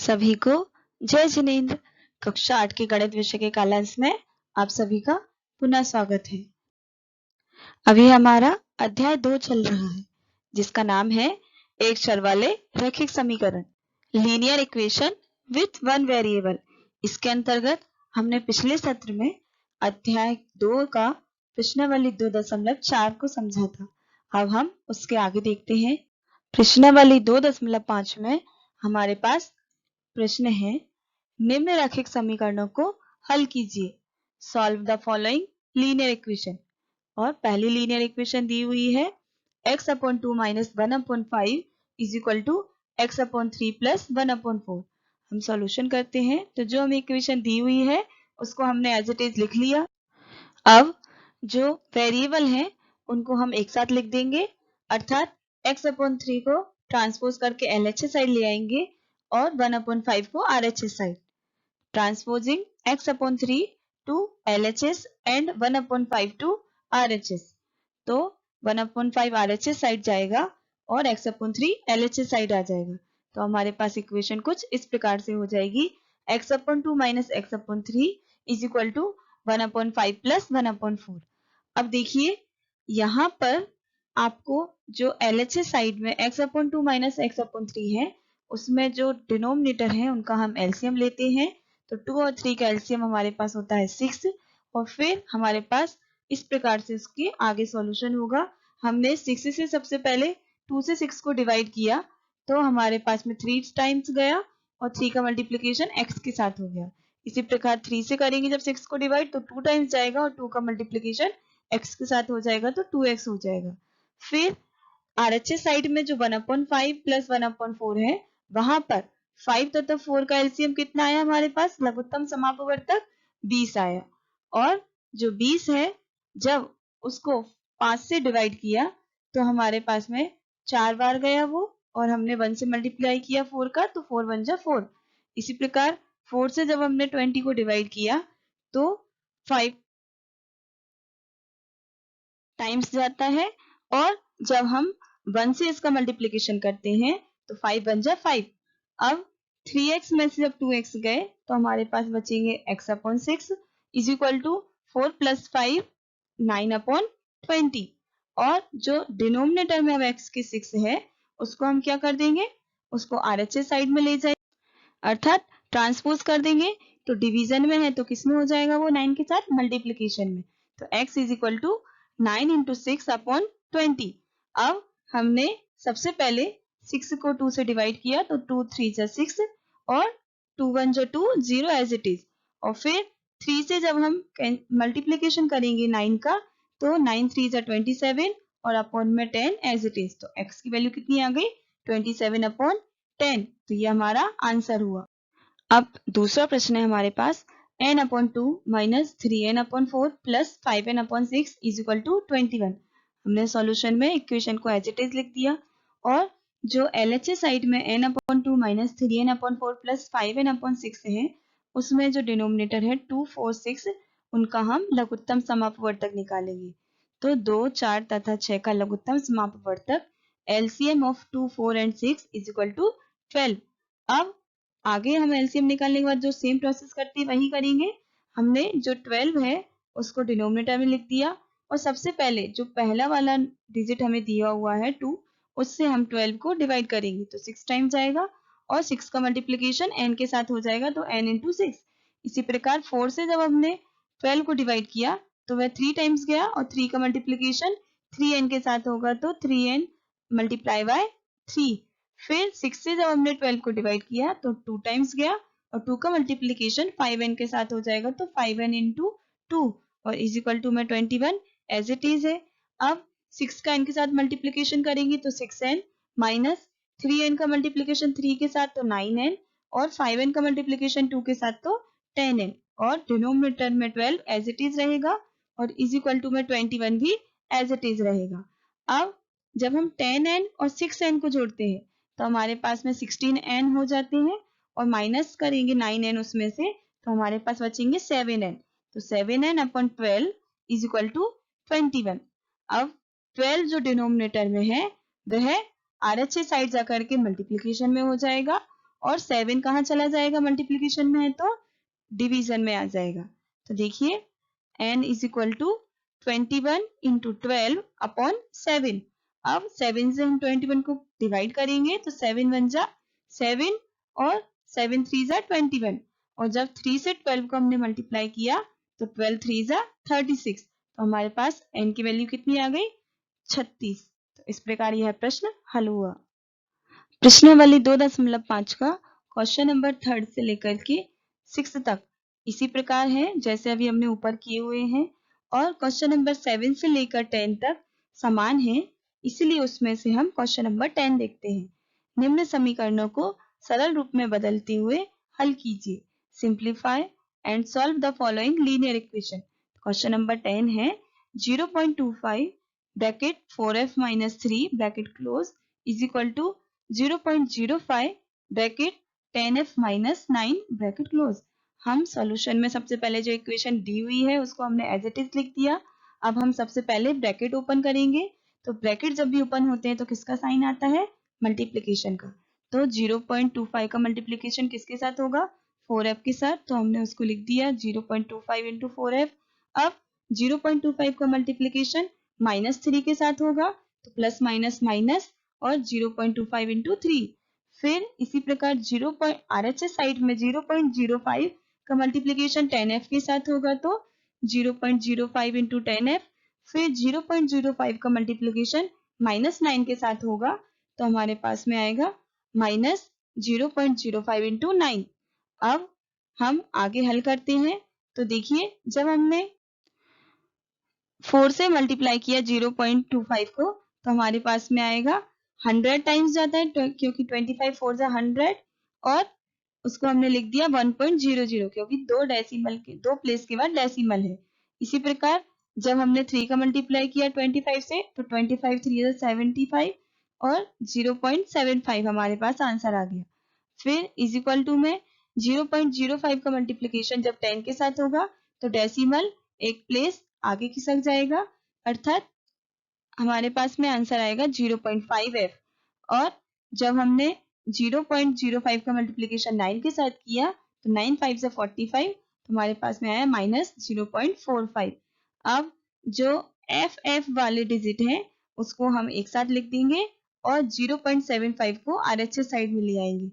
सभी को जय जिनेंद्र। कक्षा 8 के गणित विषय के कालांश में आप सभी का पुनः स्वागत है। अभी हमारा अध्याय 2 चल रहा है जिसका नाम है एक चर वाले रैखिक समीकरण, linear equation with one variable. इसके अंतर्गत हमने पिछले सत्र में अध्याय 2 का प्रश्नावली 2.4 को समझा था। अब हम उसके आगे देखते हैं। प्रश्नावली 2.5 में हमारे पास प्रश्न है, निम्न रैखिक समीकरणों को हल कीजिए। Solve the following linear equation. और पहली लीनियर इक्वेशन दी हुई है x/2 - 1/5 is equal to x/3 + 1/4। हम सॉल्यूशन करते हैं तो जो हमें इक्वेशन दी हुई है उसको हमने एज इट इज लिख लिया। अब जो वेरिएबल हैं उनको हम एक साथ लिख देंगे, अर्थात x/3 को ट्रांसपोज करके LHS साइड ले आएंगे और 1/5 को RHS side. Transposing x/3 to LHS and 1/5 to RHS। तो 1/5 RHS साइड जाएगा और x/3 LHS साइड आ जाएगा। तो हमारे पास इक्वेशन कुछ इस प्रकार से हो जाएगी, x/2 - x/3 is equal to 1/5 + 1/4। अब देखिए यहाँ पर आपको जो LHS साइड में x/2 - x/3 है उसमें जो डिनोमिनेटर है उनका हम एलसीएम लेते हैं। तो 2 और 3 का एलसीएम हमारे पास होता है 6 और फिर हमारे पास इस प्रकार से इसके आगे सॉल्यूशन होगा। हमने 6 से सबसे पहले 2 से 6 को डिवाइड किया तो हमारे पास में 3 टाइम्स गया और 3 का मल्टीप्लिकेशन x के साथ हो गया। इसी प्रकार 3 से करेंगे जब 6 को डिवाइड तो 2 टाइम्स जाएगा और 2 का मल्टीप्लिकेशन x के साथ हो जाएगा तो 2x हो जाएगा। फिर RHS साइड में जो 1/5 + 1/4 है वहां पर 5 तथा 4 का एलसीएम कितना आया हमारे पास, लघुत्तम समापवर्तक 20 आया। और जो 20 है जब उसको 5 से डिवाइड किया तो हमारे पास में 4 बार गया वो और हमने 1 से मल्टीप्लाई किया 4 का तो 4 × 1 = 4। इसी प्रकार 4 से जब हमने 20 को डिवाइड किया तो 5 टाइम्स जाता है और जब हम 1 से इसका मल्टीप्लिकेशन करते हैं तो 5 × 1 = 5। अब 3x में से जब 2x गए तो हमारे पास बचेंगे x/6 इज इक्वल टू 4 + 5 9/20। और जो डिनोमिनेटर में अब x के 6 है उसको हम क्या कर देंगे, उसको RHS साइड में ले जाएंगे, अर्थात ट्रांसपोज कर देंगे। तो डिवीजन में है तो किसमें हो जाएगा वो 9 के साथ मल्टीप्लिकेशन में। तो x इज इक्वल टू 9 × 6/20। अब हमने सबसे पहले 6 को 2 से डिवाइड किया तो 2 × 3 = 6 और 2 × 1 = 2, 0 एज इट इज। और फिर 3 से जब हम मल्टीप्लिकेशन करेंगे 9 का तो 9 × 3 = 27 और अपॉन में 10 एज इट इज। तो x की वैल्यू कितनी आ गई, 27/10। तो ये हमारा आंसर हुआ। अब दूसरा प्रश्न है हमारे पास, n/2 - 3n/4 + 5n/6 is equal to 21। हमने सॉल्यूशन में इक्वेशन को एज इट इज लिख दिया और जो LHS साइड में n/2 - 3n/4 + 5n/6 है उसमें जो डिनोमिनेटर है 2, 4, 6 उनका हम लघुत्तम समापवर्तक निकालेंगे। तो 2, 4 तथा 6 का लघुत्तम समापवर्तक LCM of 2, 4 and 6 is equal to 12। अब आगे हम एलसीएम निकालने के बाद जो सेम प्रोसेस करते हैं वही करेंगे। हमने जो 12 है उसको डिनोमिनेटर में लिख दिया और सबसे पहले जो पहला वाला डिजिट हमें दिया हुआ है 2 उससे हम 12 को डिवाइड करेंगे तो 6 टाइम्स जाएगा और 6 का मल्टीप्लिकेशन n के साथ हो जाएगा तो n × 6। इसी प्रकार 4 से जब हमने 12 को डिवाइड किया तो वह 3 टाइम्स गया और 3 का मल्टीप्लिकेशन 3n के साथ होगा तो 3n × 3। फिर 6 से जब हमने 12 को डिवाइड किया तो 2 टाइम्स गया और 2 का मल्टीप्लिकेशन 5n के साथ हो जाएगा तो 5n × 2 और इज इक्वल टू में 21 एज इट इज है। अब 6 का n के साथ मल्टीप्लिकेशन करेंगे तो 6n माइनस 3n का मल्टीप्लिकेशन 3 के साथ तो 9n और 5n का मल्टीप्लिकेशन 2 के साथ तो 10n और डिनोमिनेटर में 12 एज इट इज रहेगा और इज इक्वल टू में 21 भी एज इट इज रहेगा। अब जब हम 10n और 6n को जोड़ते हैं तो हमारे पास में 16n हो जाते हैं और माइनस करेंगे 9n उसमें से तो हमारे पास बचेंगे 7n। तो 7n/12 इज इक्वल टू 21। अब 12 जो डिनोमिनेटर में है वह RHS साइड जाकर के मल्टीप्लिकेशन में हो जाएगा और 7 कहाँ चला जाएगा मल्टीप्लीकेशन में है तो डिवीजन में आ जाएगा। तो देखिए n is equal to 21 into 12 upon 7। अब 7 से हम 21 को डिवाइड करेंगे तो 7 1 जा 7 और 7 3 जा 21 और जब 3 से 12 को हमने मल्टीप्लाई किया तो 12 3 जा 36। तो हमारे पास n की वैल्यू कितनी आ गई 36। तो इस प्रकार यह प्रश्न हल हुआ। प्रश्नावली 2.5 का क्वेश्चन नंबर 3 से लेकर के 6 तक इसी प्रकार है जैसे अभी हमने ऊपर किए हुए हैं और क्वेश्चन नंबर 7 से लेकर 10 तक समान है, इसीलिए उसमें से हम क्वेश्चन नंबर 10 देखते हैं। निम्न समीकरणों को सरल रूप में बदलते हुए हल कीजिए। Simplify and solve the following linear equation. Question number 10 है 0.25 bracket 4f minus 3 bracket close is equal to 0.05 bracket 10f minus 9 bracket close. हम सॉल्यूशन में सबसे पहले जो इक्वेशन दी हुई है उसको हमने एज इट इज लिख दिया। अब हम सबसे पहले ब्रैकेट ओपन करेंगे। तो ब्रैकेट जब भी ओपन होते हैं तो किसका साइन आता है मल्टीप्लिकेशन का। तो 0.25 का मल्टीप्लिकेशन किसके साथ होगा 4f के साथ। तो हमने उसको लिख दिया 0.25 इंटू 4f। अब 0.25 का मल्टीप्लिकेशन -3 के साथ होगा तो प्लस माइनस माइनस और 0.25 इंटू 3। फिर इसी प्रकार RHS साइड में 0.05 का मल्टीप्लिकेशन 10f के साथ होगा तो 0.05 इंटू 10f। फिर 0.05 का मल्टीप्लिकेशन -9 के साथ होगा तो हमारे पास में आएगा -0.05 इंटू 9। अब हम आगे हल करते हैं। तो देखिए जब हमने 4 से मल्टीप्लाई किया 0.25 को तो हमारे पास में आएगा 100 टाइम्स जाता है क्योंकि 25 4 जा 100 और उसको हमने लिख दिया 1.00 क्योंकि दो प्लेस के बाद डेसिमल है। इसी प्रकार जब हमने 3 का मल्टीप्लाई किया 25 से तो 25 3 जा 75 और 0.75 हमारे पास आंसर आ गया। फिर इज इक्वल टू में 0.05 का मल्टीप्लिकेशन जब 10 के साथ होगा तो डेसिमल एक प्लेस आगे खिसक जाएगा अर्थात हमारे पास में आंसर आएगा 0.5f। और जब हमने 0.05 का मल्टीप्लिकेशन 9 के साथ किया तो 9 5 से 45 तो हमारे पास में आया -0.45। अब जो FF वाले डिजिट हैं उसको हम एक साथ लिख देंगे और 0.75 को RHS साइड में ले आएंगे।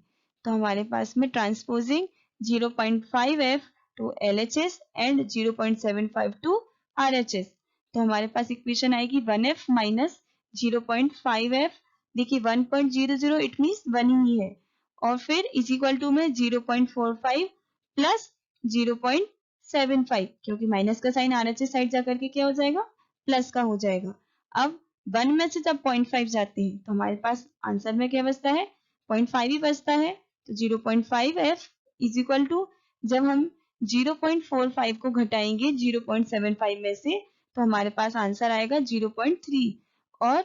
तो हमारे पास में transposing 0.5f to LHS and 0.75 to RHS। तो हमारे पास इक्वेशन आएगी 1f माइनस 0.5f। देखिए 1.00 इट मीन्स 1 ही है और फिर इज इक्वल टू में 0.45 प्लस 0.75 क्योंकि माइनस का साइन RHS साइड जाकर के क्या हो जाएगा प्लस का हो जाएगा। अब 1 में से जब 0.5 जाते हैं तो हमारे पास आंसर में क्या बचता है 0.5 ही बचता है। तो 0.5f इज इक्वल टू जब हम 0.45 को घटाएंगे 0.75 में से तो हमारे पास आंसर आएगा 0.3 और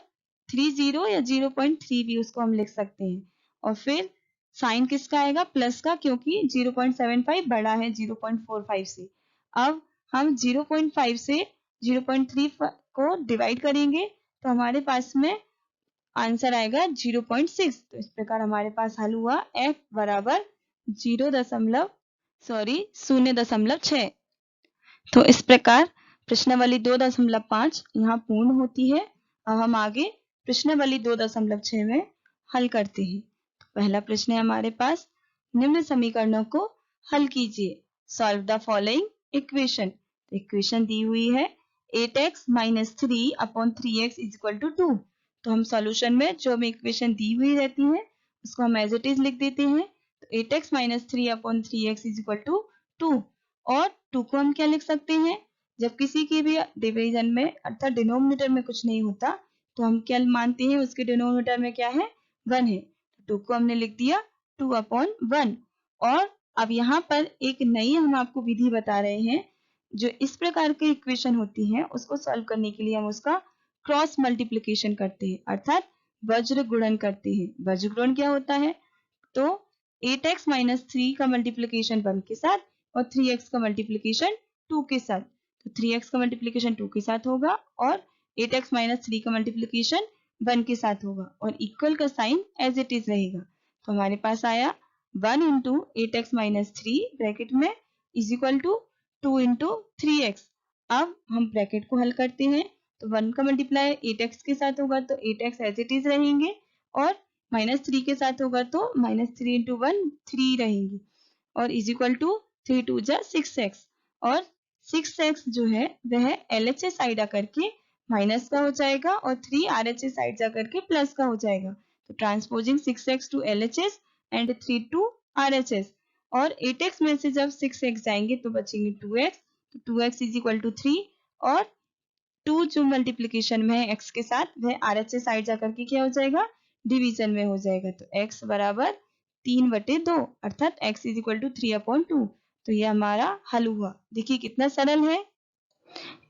30 या 0.3 भी उसको हम लिख सकते हैं। और फिर साइन किसका आएगा प्लस का क्योंकि 0.75 बड़ा है 0.45 से। अब हम 0.5 से 0.3 को डिवाइड करेंगे तो हमारे पास में आंसर आएगा 0.6। तो इस प्रकार हमारे पास हल हुआ f बराबर 0.6। तो इस प्रकार प्रश्नावली 2.5 यहाँ पूर्ण होती है। अब हम आगे प्रश्नावली 2.6 में हल करते हैं। तो पहला प्रश्न है हमारे पास निम्न समीकरणों को हल कीजिए। Solve the following equation. Equation दी हुई है 8x - 3 upon 3x is equal to 2। तो हम सॉल्यूशन में जो हमें इक्वेशन दी हुई रहती है उसको हम एज इट इज लिख देते हैं। तो 8x - 3 upon 3x is equal to 2 और 2 को हम क्या लिख सकते हैं जब किसी के भी डिवीजन में अर्थात डिनोमिनेटर में कुछ नहीं होता तो हम क्या मानते हैं उसके डिनोमिनेटर में क्या है 1 है। 2 को हमने लिख दिया 2/1। और अब यहाँ पर एक नई हम आपको विधि बता रहे हैं जो इस प्रकार की इक्वेशन होती है उसको सॉल्व करने के लिए हम उसका क्रॉस मल्टीप्लिकेशन करते हैं अर्थात वज्र गुणन करते हैं। वज्र गुणन क्या होता है तो 8x - 3 का मल्टीप्लिकेशन 1 के साथ और 3x का मल्टीप्लिकेशन 2 के साथ। तो 3x का मल्टीप्लिकेशन 2 के साथ होगा और 8x - 3 का मल्टीप्लिकेशन 1 के साथ होगा और इक्वल का साइन एज इट इज रहेगा। तो हमारे पास आया 1 इंटू 8x माइनस 3 ब्रैकेट में is equal to 2 into 3x। अब हम ब्रैकेट को हल करते हैं तो 1 का मल्टीप्लाई 8x के साथ होगा तो 8x एज इट इज रहेंगे और माइनस 3 के साथ होगा तो माइनस 3 इंटू 1 3 रहेंगी और इज इक्वल टू 3 टू जा 6x और 6x जो है वह LHS साइड आकर के माइनस का हो जाएगा और 3 RHS साइड जाकर के प्लस का हो जाएगा। तो transposing 6x to LHS and 3 to RHS और 8x में से जब 6x जाएंगे तो बचेंगे 2x, तो 2x इज इक्वल टू 3 और 2 जो मल्टीप्लीकेशन में है x के साथ वह RHS साइड जाकर के क्या हो जाएगा, डिवीजन में हो जाएगा। तो x बराबर 3/2 अर्थात x इज इक्वल टू 3/2। तो ये हमारा हल हुआ। देखिए कितना सरल है।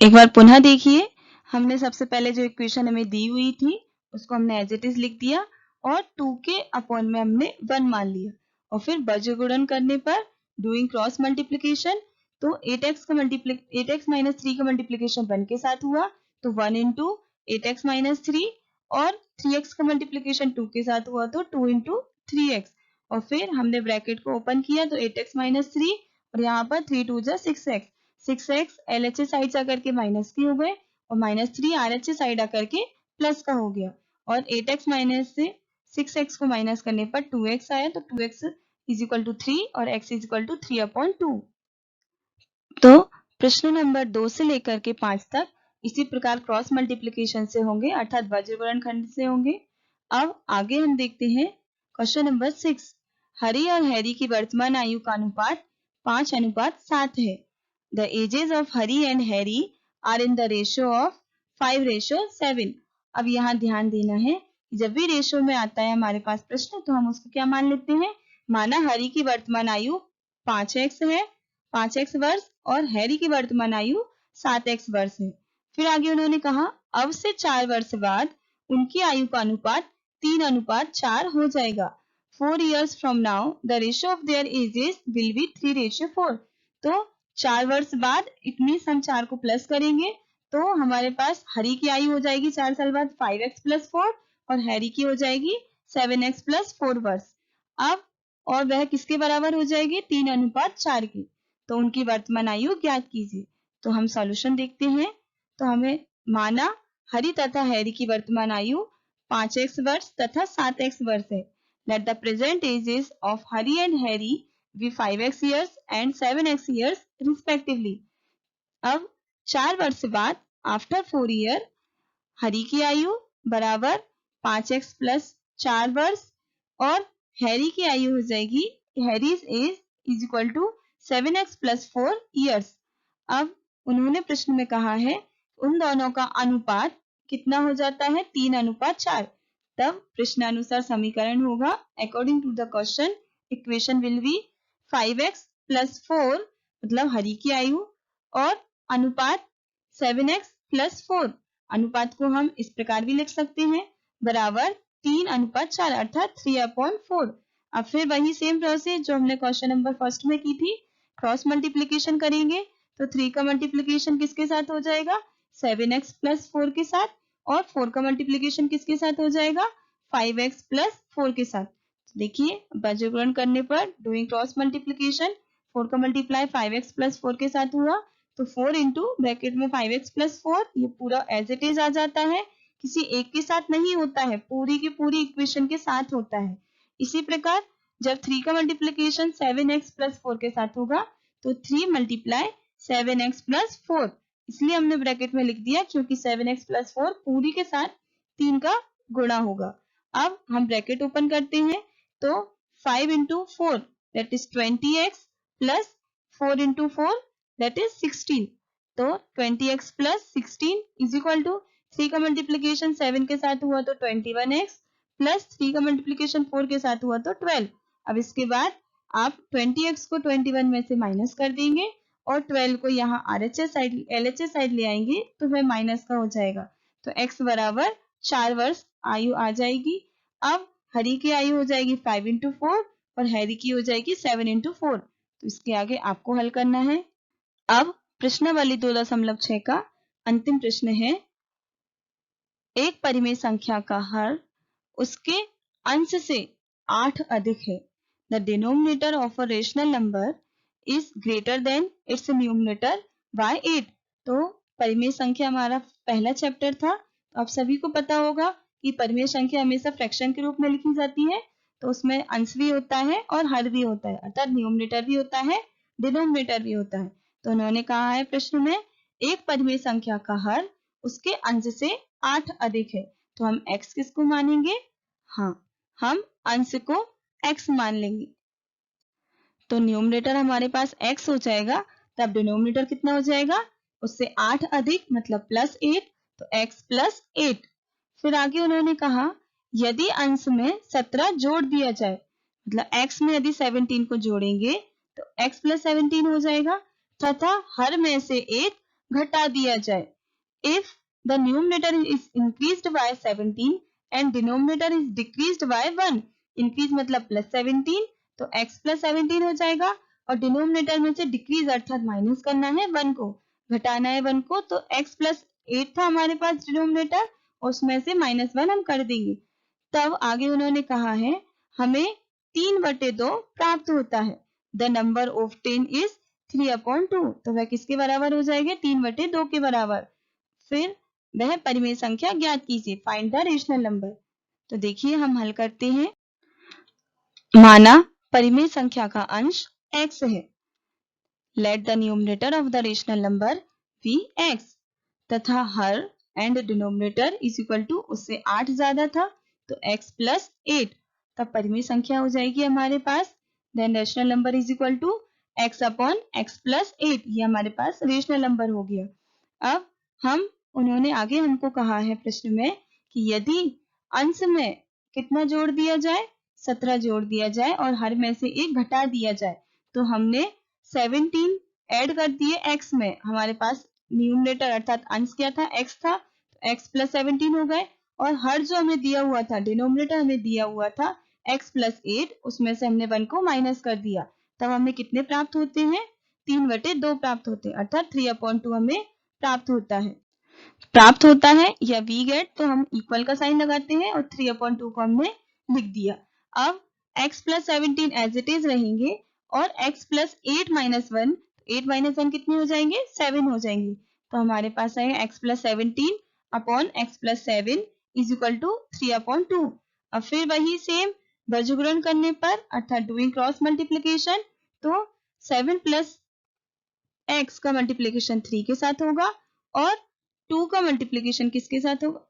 एक बार पुनः देखिए, हमने सबसे पहले जो इक्वेशन हमें दी हुई थी उसको हमने एज इट इज लिख दिया और 2 के अपॉन में हमने 1 मान लिया और फिर बज्र गुणन करने पर डूइंग क्रॉस मल्टीप्लिकेशन तो 8x माइनस 3 का मल्टीप्लिकेशन 1 के साथ हुआ तो 1 इंटू 8x माइनस 3 और 3x का मल्टीप्लिकेशन 2 के साथ हुआ तो 2 इंटू 3x और फिर हमने ब्रैकेट को ओपन किया तो 8x माइनस 3 और यहाँ पर 3 टू जा 6x, 6x LHS साइड जाकर के माइनस के हो गए और माइनस 3 RHS साइड आकर के प्लस का हो गया और 8x माइनस से 6x को माइनस करने पर 2x आया तो 2x इज इक्वल टू 3 और x इज इक्वल टू 3/2। तो प्रश्न नंबर 2 से लेकर के 5 तक इसी प्रकार क्रॉस मल्टीप्लिकेशन से होंगे अर्थात वज्रगुणन खंड से होंगे। अब आगे हम देखते हैं क्वेश्चन नंबर 6। हरी और हैरी की वर्तमान आयु का अनुपात 5:7 है। The ages of Hari and Harry are in the ratio of 5:7। अब यहाँ ध्यान देना है, जब भी रेशो में आता है हमारे पास प्रश्न तो हम उसको क्या मान लेते हैं, माना हरी की वर्तमान आयु 5x है, 5x वर्ष और हैरी की वर्तमान आयु 7x वर्ष है। फिर आगे उन्होंने कहा अब से 4 वर्ष बाद उनकी आयु का अनुपात 3:4 हो जाएगा। 4 years from now the ratio of their ages will be 3:4। तो 4 वर्ष बाद इतनी हम 4 को प्लस करेंगे तो हमारे पास हरी की आयु हो जाएगी 4 साल बाद 5x + 4 और हैरी की हो जाएगी 7x + 4 वर्ष। अब और वह किसके बराबर हो जाएगी, 3:4 की। तो उनकी वर्तमान आयु ज्ञात कीजिए। तो हम सॉल्यूशन देखते हैं। तो हमें माना हरी तथा हैरी की वर्तमान आयु 5x वर्ष तथा 7x वर्ष है। Let the present ages of Hari and Harry be 5x years and 7x years respectively। अब 4 वर्ष बाद आफ्टर 4 ईयर हरी की आयु बराबर 5x + 4 वर्ष और हैरी की आयु हो जाएगी, Harry's age is equal to 7x + 4 years. अब उन्होंने प्रश्न में कहा है उन दोनों का अनुपात कितना हो जाता है, 3:4। तब प्रश्नानुसार समीकरण होगा according to the question equation will be 5x + 4 मतलब हरी की आयु और अनुपात 7x + 4। अनुपात को हम इस प्रकार भी लिख सकते हैं बराबर 3:4 अर्थात 3/4। अब फिर वही सेम प्रोसेस जो हमने क्वेश्चन नंबर फर्स्ट में की थी, क्रॉस मल्टीप्लिकेशन करेंगे तो 3 का मल्टीप्लिकेशन किसके साथ हो जाएगा, 7x + 4 के साथ और 4 का मल्टीप्लिकेशन किसके साथ हो जाएगा, 5x + 4 के साथ। देखिए वज्रगुणन करने पर डूइंग क्रॉस मल्टीप्लिकेशन 4 का मल्टीप्लाई 5x + 4 के साथ हुआ तो 4 इंटू ब्रैकेट में 5x + 4 ये पूरा एज इट इज आ जाता है, किसी एक के साथ नहीं होता है, पूरी की पूरी इक्वेशन के साथ होता है। इसी प्रकार जब 3 का मल्टीप्लिकेशन 7x + 4 के साथ होगा तो 3 × 7x + 4, इसलिए हमने ब्रैकेट में लिख दिया क्योंकि 7x + 4 पूरी के साथ 3 का गुणा होगा। अब हम ब्रैकेट ओपन करते हैं तो 5 × 4 that is 20x + 4 × 4 that is 16। तो 20x + 16 इज इक्वल टू 3 का मल्टीप्लिकेशन 7 के साथ हुआ तो 21x प्लस 3 का मल्टीप्लिकेशन 4 के साथ हुआ तो 12। अब इसके बाद आप 20x को 21 में से माइनस कर देंगे और 12 को यहाँ LHS साइड ले आएंगे तो वह माइनस का हो जाएगा। तो x बराबर 4 वर्ष आयु आ जाएगी। अब हरी की आयु हो जाएगी 5 × 4 और हैरी की हो जाएगी 7 × 4। तो इसके आगे आपको हल करना है। अब प्रश्नावली 2.6 का अंतिम प्रश्न है, एक परिमेय संख्या का हर उसके अंश से 8 अधिक है। the denominator of a rational number is greater than its numerator by 8। तो परिमेय संख्या हमारा पहला चैप्टर था। तो आप सभी को पता होगा कि परिमेय संख्या हमेशा फ्रैक्शन के रूप में लिखी जाती है, तो उसमें अंश भी होता है और हर भी होता है, अर्थात न्यूमरेटर भी होता है, डिनोमिनेटर भी होता है। तो उन्होंने कहा है प्रश्न में एक परिमेय संख्या का हर उसके अंश से 8 अधिक है, तो हम x किसको मानेंगे? हाँ, हम अंश को x मान लेंगे। तो न्यूमरेटर हमारे पास x हो जाएगा, तब डिनोमिनेटर कितना हो जाएगा? उससे 8 अधिक मतलब +8, तो x + 8। फिर आगे उन्होंने कहा यदि अंश में 17 जोड़ दिया जाए, मतलब x में यदि 17 को जोड़ेंगे तो x + 17 हो जाएगा, तथा हर में से 8 घटा दिया जाए। If the numerator is increased by 17 and denominator is decreased by 1, increase मतलब +17, तो x + 17 हो जाएगा, और डिनोमिनेटर में से डिक्रीज अर्थात माइनस करना है 1 को, घटाना है 1 को, तो x + 8 था हमारे पास डिनोमिनेटर, उसमें से -1 हम कर देंगे। तब आगे उन्होंने कहा है हमें 3/2 प्राप्त होता है। द नंबर ऑफ 10 इज 3/2, तो वह किसके बराबर हो जाएगा? 3/2 के बराबर। फिर वह परिमेय संख्या ज्ञात कीजिए, फाइंड द रेशनल नंबर। तो देखिए हम हल करते हैं। माना परिमेय संख्या का अंश x है। Let the numerator of the rational number be x, तथा हर and denominator is equal to उससे 8 ज्यादा था, तो x + 8, तब परिमेय संख्या हो जाएगी हमारे पास। Then rational number is equal to x/x + 8, ये हमारे पास रेशनल नंबर हो गया। अब उन्होंने आगे हमको कहा है प्रश्न में कि यदि अंश में कितना जोड़ दिया जाए? 17 जोड़ दिया जाए और हर में से 1 घटा दिया जाए, तो हमने 17 ऐड कर दिए x में, हमारे पास न्यूमरेटर अर्थात अंश क्या था? x था, तो x + 17 हो गए, और हर जो हमें दिया हुआ था, डिनोमिनेटर हमें दिया हुआ था x + 8, उसमें से हमने 1 को माइनस कर दिया, तब हमें कितने प्राप्त होते हैं? 3/2 प्राप्त होते हैं, अर्थात 3/2 हमें प्राप्त होता है या वी गेट, तो हम इक्वल का साइन लगाते हैं और 3/2 को हमने लिख दिया। अब x + 17 एज इट इज रहेंगे, और x + 8 - 1, 8 - 1 कितने हो जाएंगे? 7 हो जाएंगे, तो हमारे पास आएगा x + 17 upon x + 7 is equal to 3/2। अब फिर वही सेम वर्गीकरण करने पर अर्थात डूइंग क्रॉस मल्टीप्लिकेशन, तो 7 + x का मल्टीप्लिकेशन 3 के साथ होगा, और 2 का मल्टीप्लिकेशन किसके साथ होगा?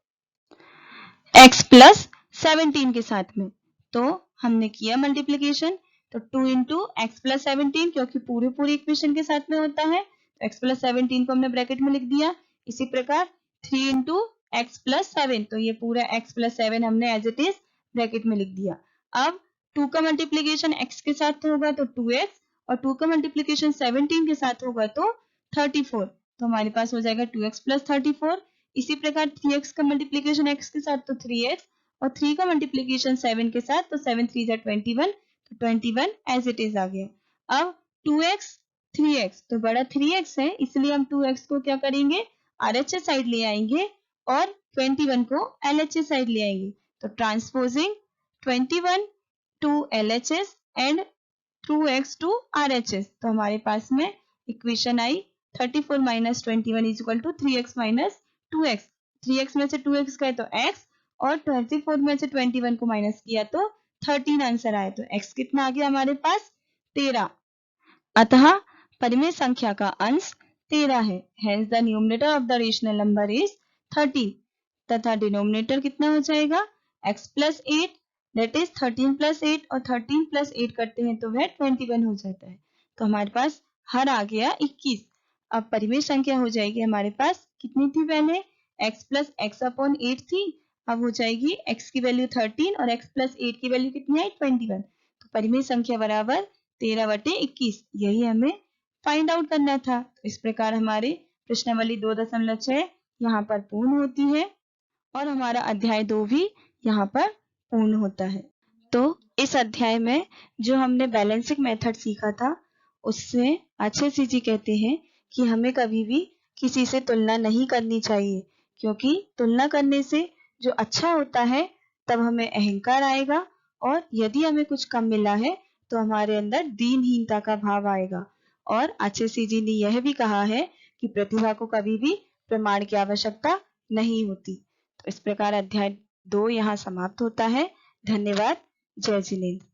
x + 17 के साथ में। तो हमने किया मल्टीप्लिकेशन, तो 2 × x + 17, क्योंकि पूरी इक्वेशन के साथ में होता है, तो x + 17 को हमने ब्रैकेट में लिख दिया। इसी प्रकार 3 × x + 7, तो ये पूरा x + 7 हमने एज इट इज ब्रैकेट में लिख दिया। अब 2 का मल्टीप्लिकेशन x के साथ होगा तो 2x, और 2 का मल्टीप्लिकेशन 17 के साथ होगा तो 34, तो हमारे पास हो जाएगा 2x + 34। इसी प्रकार 3x का मल्टीप्लिकेशन x के साथ तो 3x, और 3 का मल्टीप्लिकेशन 7 के साथ, तो 7 × 3 = 21, तो 21 एज इट इज आ गया। अब 2x 3x, तो बड़ा 3x है, इसलिए हम 2x को क्या करेंगे? RHS साइड ले आएंगे, और 21 को LHS साइड ले आएंगे, तो transposing 21 to LHS and 2x to RHS, तो हमारे पास में इक्वेशन आई 34 - 21 = 3x - 2x। 3x में से 2x गए तो x, और 34 में से 21 को माइनस किया तो 13 आंसर आया, तो x कितना आ गया हमारे पास? 13। अतः परिमेय संख्या का अंश 13 है। Hence the numerator of the rational number is 13, तथा डिनोमिनेटर कितना हो जाएगा? x + 8, that is 13 + 8, और 13 + 8 करते हैं तो वह 21 हो जाता है, तो हमारे पास हर आ गया 21। अब परिमेय संख्या हो जाएगी हमारे पास, कितनी थी पहले? x + x/8 थी, अब हो जाएगी x की वैल्यू 13 और x + 8 की वैल्यू कितनी आई? 21, तो परिमेय संख्या बराबर 13/21, यही हमें फाइंड आउट करना था। तो इस प्रकार हमारे प्रश्नावली 2.6 यहाँ पर पूर्ण होती है, और हमारा अध्याय 2 भी यहाँ पर पूर्ण होता है। तो इस अध्याय में जो हमने बैलेंसिंग मेथड सीखा था, उससे अच्छे जी कहते हैं कि हमें कभी भी किसी से तुलना नहीं करनी चाहिए, क्योंकि तुलना करने से जो अच्छा होता है तब हमें अहंकार आएगा, और यदि हमें कुछ कम मिला है तो हमारे अंदर दीनहीनता का भाव आएगा। और आचार्य जी ने यह भी कहा है कि प्रतिभा को कभी भी प्रमाण की आवश्यकता नहीं होती। तो इस प्रकार अध्याय 2 यहाँ समाप्त होता है। धन्यवाद। जय जिनेन्द्र।